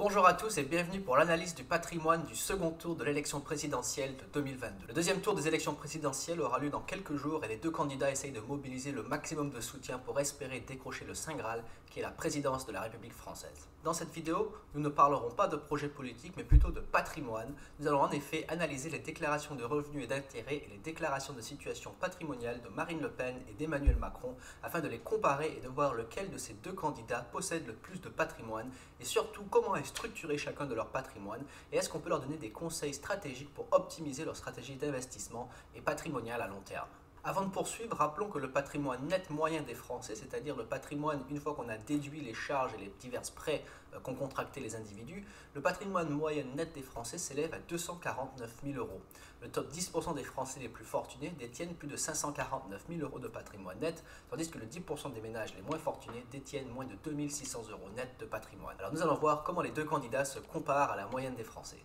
Bonjour à tous et bienvenue pour l'analyse du patrimoine du second tour de l'élection présidentielle de 2022. Le deuxième tour des élections présidentielles aura lieu dans quelques jours et les deux candidats essayent de mobiliser le maximum de soutien pour espérer décrocher le Saint Graal qui est la présidence de la République française. Dans cette vidéo, nous ne parlerons pas de projet politique mais plutôt de patrimoine. Nous allons en effet analyser les déclarations de revenus et d'intérêts et les déclarations de situation patrimoniale de Marine Le Pen et d'Emmanuel Macron afin de les comparer et de voir lequel de ces deux candidats possède le plus de patrimoine et surtout comment est structurer chacun de leur patrimoine et est-ce qu'on peut leur donner des conseils stratégiques pour optimiser leur stratégie d'investissement et patrimoniale à long terme. Avant de poursuivre, rappelons que le patrimoine net moyen des Français, c'est-à-dire le patrimoine une fois qu'on a déduit les charges et les divers prêts qu'ont contractés les individus, le patrimoine moyen net des Français s'élève à 249 000 euros. Le top 10% des Français les plus fortunés détiennent plus de 549 000 euros de patrimoine net, tandis que le 10% des ménages les moins fortunés détiennent moins de 2 600 euros net de patrimoine. Alors nous allons voir comment les deux candidats se comparent à la moyenne des Français.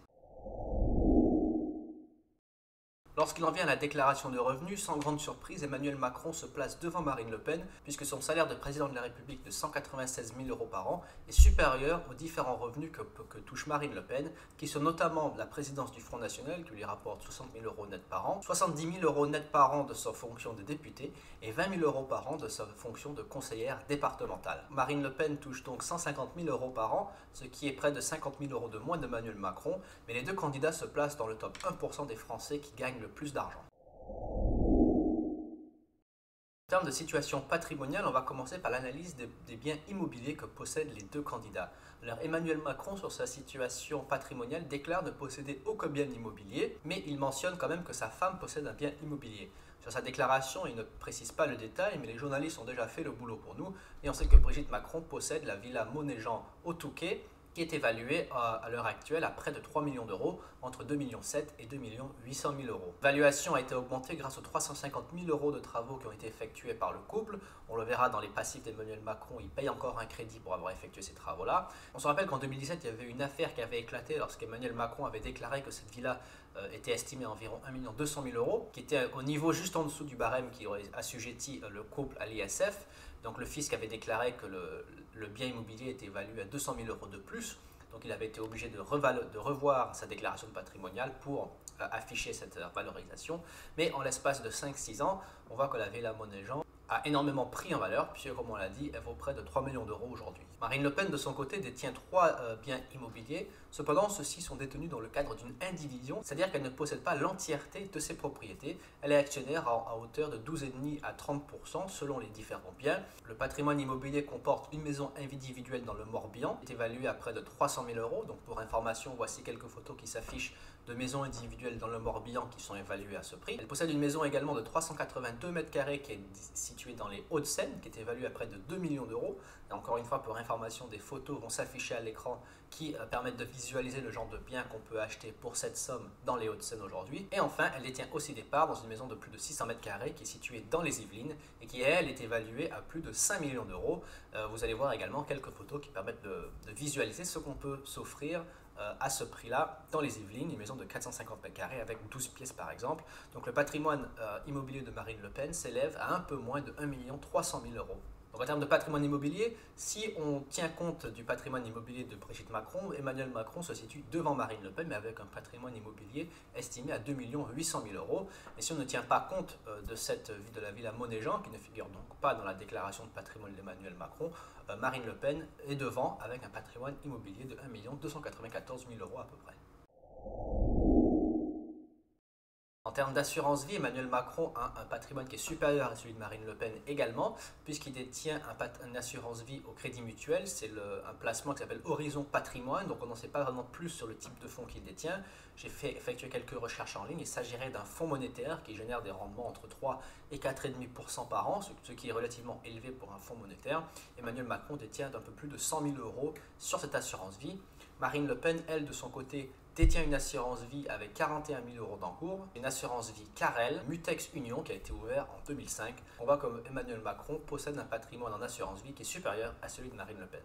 Lorsqu'il en vient à la déclaration de revenus, sans grande surprise, Emmanuel Macron se place devant Marine Le Pen puisque son salaire de président de la République de 196 000 euros par an est supérieur aux différents revenus que touche Marine Le Pen, qui sont notamment la présidence du Front National qui lui rapporte 60 000 euros net par an, 70 000 euros net par an de sa fonction de députée et 20 000 euros par an de sa fonction de conseillère départementale. Marine Le Pen touche donc 150 000 euros par an, ce qui est près de 50 000 euros de moins d'Emmanuel Macron, mais les deux candidats se placent dans le top 1% des Français qui gagnent le plus d'argent. En termes de situation patrimoniale, on va commencer par l'analyse des biens immobiliers que possèdent les deux candidats. Alors Emmanuel Macron, sur sa situation patrimoniale, déclare ne posséder aucun bien immobilier, mais il mentionne quand même que sa femme possède un bien immobilier. Sur sa déclaration, il ne précise pas le détail, mais les journalistes ont déjà fait le boulot pour nous, et on sait que Brigitte Macron possède la villa Monéjean au Touquet, qui est évaluée à l'heure actuelle à près de 3 millions d'euros, entre 2,7 millions et 2 800 000 euros. L'évaluation a été augmentée grâce aux 350 000 euros de travaux qui ont été effectués par le couple. On le verra dans les passifs d'Emmanuel Macron, il paye encore un crédit pour avoir effectué ces travaux-là. On se rappelle qu'en 2017, il y avait une affaire qui avait éclaté lorsqu'Emmanuel Macron avait déclaré que cette villa était estimée à environ 1 200 000 euros, qui était au niveau juste en dessous du barème qui aurait assujetti le couple à l'ISF. Donc le fisc avait déclaré que le bien immobilier était évalué à 200 000 euros de plus. Donc il avait été obligé de revoir sa déclaration patrimoniale pour afficher cette valorisation. Mais en l'espace de 5-6 ans, on voit que la villa Monéjean a énormément pris en valeur, puisque comme on l'a dit, elle vaut près de 3 millions d'euros aujourd'hui. Marine Le Pen, de son côté, détient 3 biens immobiliers. Cependant, ceux-ci sont détenus dans le cadre d'une indivision, c'est-à-dire qu'elle ne possède pas l'entièreté de ses propriétés. Elle est actionnaire à hauteur de 12,5 à 30% selon les différents biens. Le patrimoine immobilier comporte une maison individuelle dans le Morbihan, qui est évaluée à près de 300 000 euros. Donc pour information, voici quelques photos qui s'affichent de maisons individuelles dans le Morbihan qui sont évaluées à ce prix. Elle possède une maison également de 382 m² qui est située dans les Hauts-de-Seine, qui est évaluée à près de 2 millions d'euros. Et encore une fois, pour information, des photos vont s'afficher à l'écran qui permettent de visualiser le genre de biens qu'on peut acheter pour cette somme dans les Hauts-de-Seine aujourd'hui. Et enfin, elle détient aussi des parts dans une maison de plus de 600 m² qui est située dans les Yvelines et qui, elle, est évaluée à plus de 5 millions d'euros. Vous allez voir également quelques photos qui permettent de visualiser ce qu'on peut s'offrir à ce prix-là dans les Yvelines, une maison de 450 m² avec 12 pièces par exemple. Donc le patrimoine immobilier de Marine Le Pen s'élève à un peu moins de 1 300 000 euros. Donc en termes de patrimoine immobilier, si on tient compte du patrimoine immobilier de Brigitte Macron, Emmanuel Macron se situe devant Marine Le Pen, mais avec un patrimoine immobilier estimé à 2 800 000 euros. Mais si on ne tient pas compte de la villa Monéjean, qui ne figure donc pas dans la déclaration de patrimoine d'Emmanuel Macron, Marine Le Pen est devant avec un patrimoine immobilier de 1 294 000 euros à peu près. En termes d'assurance vie, Emmanuel Macron a un patrimoine qui est supérieur à celui de Marine Le Pen également, puisqu'il détient une assurance vie au Crédit Mutuel. C'est un placement qui s'appelle Horizon Patrimoine, donc on n'en sait pas vraiment plus sur le type de fonds qu'il détient. J'ai effectué quelques recherches en ligne. Il s'agirait d'un fonds monétaire qui génère des rendements entre 3 et 4,5% par an, ce qui est relativement élevé pour un fonds monétaire. Emmanuel Macron détient un peu plus de 100 000 euros sur cette assurance vie. Marine Le Pen, elle, de son côté, détient une assurance vie avec 41 000 euros d'encours, une assurance vie Carrel, Mutex Union qui a été ouverte en 2005. On voit que Emmanuel Macron possède un patrimoine en assurance vie qui est supérieur à celui de Marine Le Pen.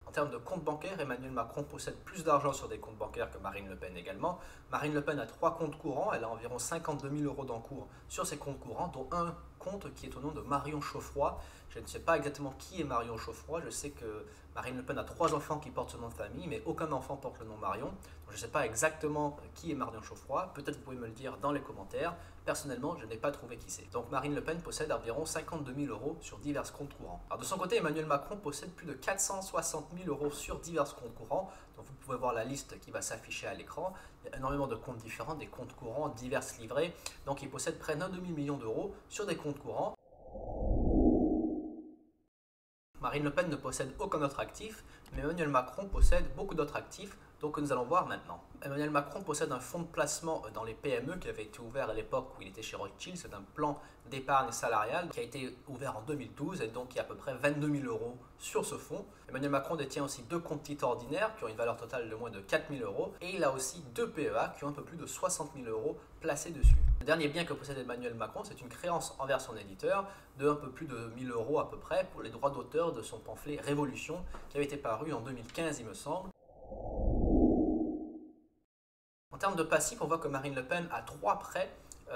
En termes de compte bancaire, Emmanuel Macron possède plus d'argent sur des comptes bancaires que Marine Le Pen également. Marine Le Pen a 3 comptes courants, elle a environ 52 000 euros d'encours sur ses comptes courants, dont un compte qui est au nom de Marion Chauffroy. Je ne sais pas exactement qui est Marion Chauffroy. Je sais que Marine Le Pen a 3 enfants qui portent ce nom de famille, mais aucun enfant porte le nom Marion. Donc, je ne sais pas exactement qui est Marion Chauffroy. Peut-être vous pouvez me le dire dans les commentaires. Personnellement, je n'ai pas trouvé qui c'est. Donc Marine Le Pen possède environ 52 000 euros sur divers comptes courants. Alors de son côté, Emmanuel Macron possède plus de 460 000 euros sur divers comptes courants. Donc vous pouvez voir la liste qui va s'afficher à l'écran. Il y a énormément de comptes différents, des comptes courants, diverses livrées. Donc il possède près d'un demi-million d'euros sur des comptes courants. Marine Le Pen ne possède aucun autre actif, mais Emmanuel Macron possède beaucoup d'autres actifs, donc que nous allons voir maintenant. Emmanuel Macron possède un fonds de placement dans les PME qui avait été ouvert à l'époque où il était chez Rothschild. C'est un plan d'épargne salariale qui a été ouvert en 2012 et donc il y a à peu près 22 000 euros sur ce fonds. Emmanuel Macron détient aussi 2 comptes titres ordinaires qui ont une valeur totale de moins de 4 000 euros et il a aussi 2 PEA qui ont un peu plus de 60 000 euros placés dessus. Le dernier bien que possède Emmanuel Macron, c'est une créance envers son éditeur de un peu plus de 1 000 euros à peu près pour les droits d'auteur de son pamphlet Révolution qui avait été paru en 2015 il me semble. En termes de passifs, on voit que Marine Le Pen a 3 prêts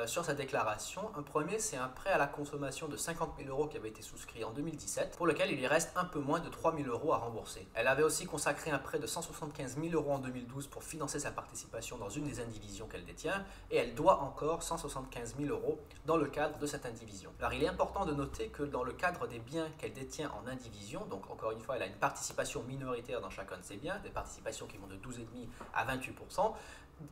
sur sa déclaration. Un premier, c'est un prêt à la consommation de 50 000 euros qui avait été souscrit en 2017, pour lequel il lui reste un peu moins de 3 000 euros à rembourser. Elle avait aussi consacré un prêt de 175 000 euros en 2012 pour financer sa participation dans une des indivisions qu'elle détient, et elle doit encore 175 000 euros dans le cadre de cette indivision. Alors il est important de noter que dans le cadre des biens qu'elle détient en indivision, donc encore une fois, elle a une participation minoritaire dans chacun de ses biens, des participations qui vont de 12,5% à 28%,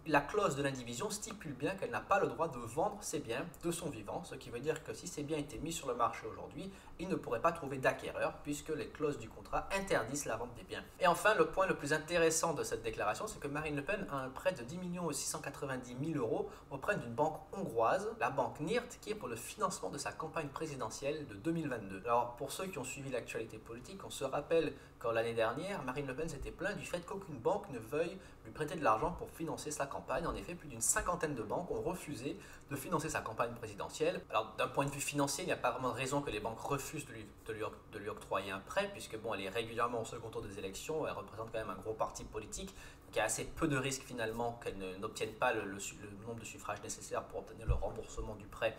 la clause de l'indivision stipule bien qu'elle n'a pas le droit de vendre ses biens de son vivant, ce qui veut dire que si ces biens étaient mis sur le marché aujourd'hui, il ne pourrait pas trouver d'acquéreur puisque les clauses du contrat interdisent la vente des biens. Et enfin, le point le plus intéressant de cette déclaration, c'est que Marine Le Pen a un prêt de 10 690 000 euros auprès d'une banque hongroise, la banque NIRT, qui est pour le financement de sa campagne présidentielle de 2022. Alors, pour ceux qui ont suivi l'actualité politique, on se rappelle qu'en l'année dernière, Marine Le Pen s'était plainte du fait qu'aucune banque ne veuille lui prêter de l'argent pour financer sa campagne. En effet, plus d'une cinquantaine de banques ont refusé de financer sa campagne présidentielle. Alors, d'un point de vue financier, il n'y a pas vraiment de raison que les banques refusent de lui octroyer un prêt, puisque bon, elle est régulièrement au second tour des élections, elle représente quand même un gros parti politique, donc il y a assez peu de risques finalement qu'elle n'obtienne pas le nombre de suffrages nécessaires pour obtenir le remboursement du prêt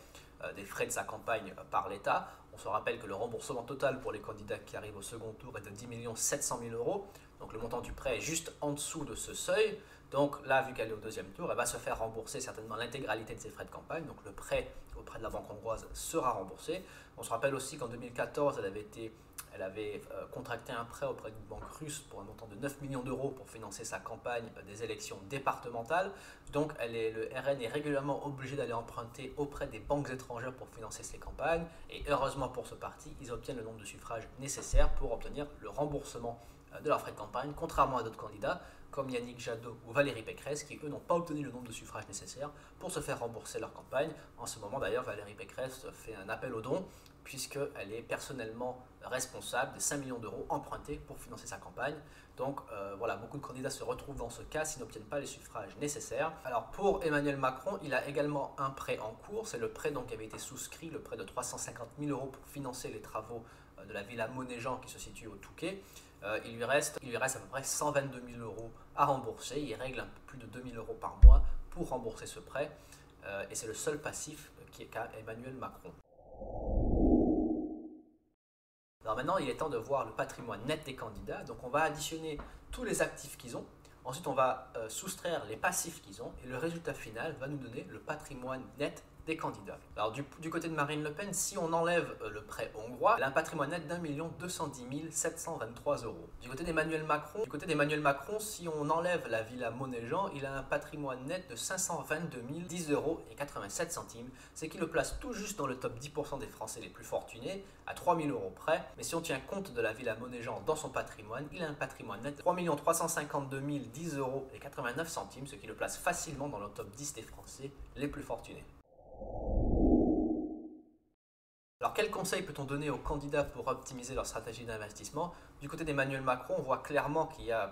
des frais de sa campagne par l'État. On se rappelle que le remboursement total pour les candidats qui arrivent au second tour est de 10 700 000 euros. Donc le montant du prêt est juste en dessous de ce seuil. Donc là, vu qu'elle est au deuxième tour, elle va se faire rembourser certainement l'intégralité de ses frais de campagne. Donc le prêt auprès de la banque hongroise sera remboursé. On se rappelle aussi qu'en 2014, elle avait contracté un prêt auprès d'une banque russe pour un montant de 9 millions d'euros pour financer sa campagne des élections départementales. Donc le RN est régulièrement obligé d'aller emprunter auprès des banques étrangères pour financer ses campagnes. Et heureusement pour ce parti, ils obtiennent le nombre de suffrages nécessaires pour obtenir le remboursement de leurs frais de campagne, contrairement à d'autres candidats comme Yannick Jadot ou Valérie Pécresse, qui eux n'ont pas obtenu le nombre de suffrages nécessaires pour se faire rembourser leur campagne. En ce moment d'ailleurs, Valérie Pécresse fait un appel aux dons, puisqu'elle est personnellement responsable des 5 millions d'euros empruntés pour financer sa campagne. Donc voilà, beaucoup de candidats se retrouvent dans ce cas s'ils n'obtiennent pas les suffrages nécessaires. Alors pour Emmanuel Macron, il a également un prêt en cours, c'est le prêt donc qui avait été souscrit, le prêt de 350 000 euros pour financer les travaux de la villa Monéjean qui se situe au Touquet. Il lui reste à peu près 122 000 euros à rembourser. Il règle un peu plus de 2 000 euros par mois pour rembourser ce prêt. Et c'est le seul passif qu'a Emmanuel Macron. Alors maintenant, il est temps de voir le patrimoine net des candidats. Donc on va additionner tous les actifs qu'ils ont. Ensuite, on va soustraire les passifs qu'ils ont. Et le résultat final va nous donner le patrimoine net des candidats. Alors du côté de Marine Le Pen, si on enlève le prêt hongrois, elle a un patrimoine net d'1 210 723 euros. Du côté d'Emmanuel Macron, si on enlève la villa Monéjean, il a un patrimoine net de 522 010 euros et 87 centimes, ce qui le place tout juste dans le top 10% des Français les plus fortunés, à 3 000 euros près. Mais si on tient compte de la villa Monéjean dans son patrimoine, il a un patrimoine net de 3 352 010 euros et 89 centimes, ce qui le place facilement dans le top 10 des Français les plus fortunés. Alors quels conseils peut-on donner aux candidats pour optimiser leur stratégie d'investissement? Du côté d'Emmanuel Macron, on voit clairement qu'il y a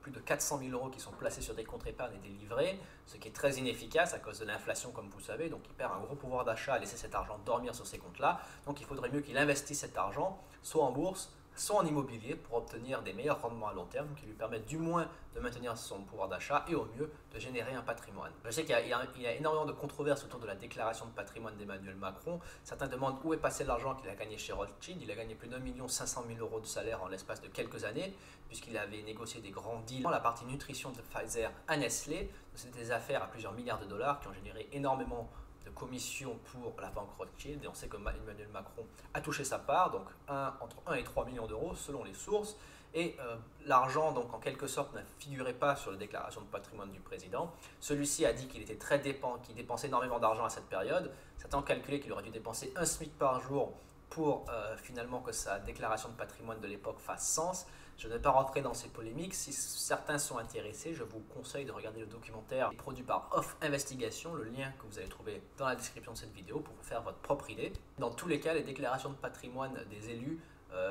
plus de 400 000 euros qui sont placés sur des comptes épargne et des livrets, ce qui est très inefficace à cause de l'inflation comme vous le savez, donc il perd un gros pouvoir d'achat à laisser cet argent dormir sur ces comptes-là. Donc il faudrait mieux qu'il investisse cet argent, soit en bourse, sont en immobilier pour obtenir des meilleurs rendements à long terme qui lui permettent du moins de maintenir son pouvoir d'achat et au mieux de générer un patrimoine. Je sais qu'il y a énormément de controverses autour de la déclaration de patrimoine d'Emmanuel Macron. Certains demandent où est passé l'argent qu'il a gagné chez Rothschild. Il a gagné plus d'1,5 million de salaire en l'espace de quelques années puisqu'il avait négocié des grands deals dans la partie nutrition de Pfizer à Nestlé. C'était des affaires à plusieurs milliards de dollars qui ont généré énormément de commissions pour la banque Rothschild et on sait que Emmanuel Macron a touché sa part, donc entre 1 et 3 millions d'euros selon les sources, et l'argent donc en quelque sorte ne figurait pas sur la déclaration de patrimoine du président. Celui-ci a dit qu'il était qu'il dépensait énormément d'argent à cette période. Certains ont calculé qu'il aurait dû dépenser un SMIC par jour pour finalement que sa déclaration de patrimoine de l'époque fasse sens. Je ne vais pas rentrer dans ces polémiques. Si certains sont intéressés, je vous conseille de regarder le documentaire produit par Off Investigation, le lien que vous allez trouver dans la description de cette vidéo pour vous faire votre propre idée. Dans tous les cas, les déclarations de patrimoine des élus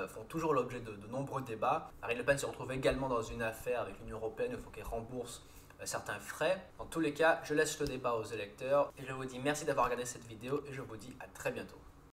font toujours l'objet de nombreux débats. Marine Le Pen se retrouve également dans une affaire avec l'Union européenne où il faut qu'elle rembourse certains frais. Dans tous les cas, je laisse le débat aux électeurs et je vous dis merci d'avoir regardé cette vidéo et je vous dis à très bientôt.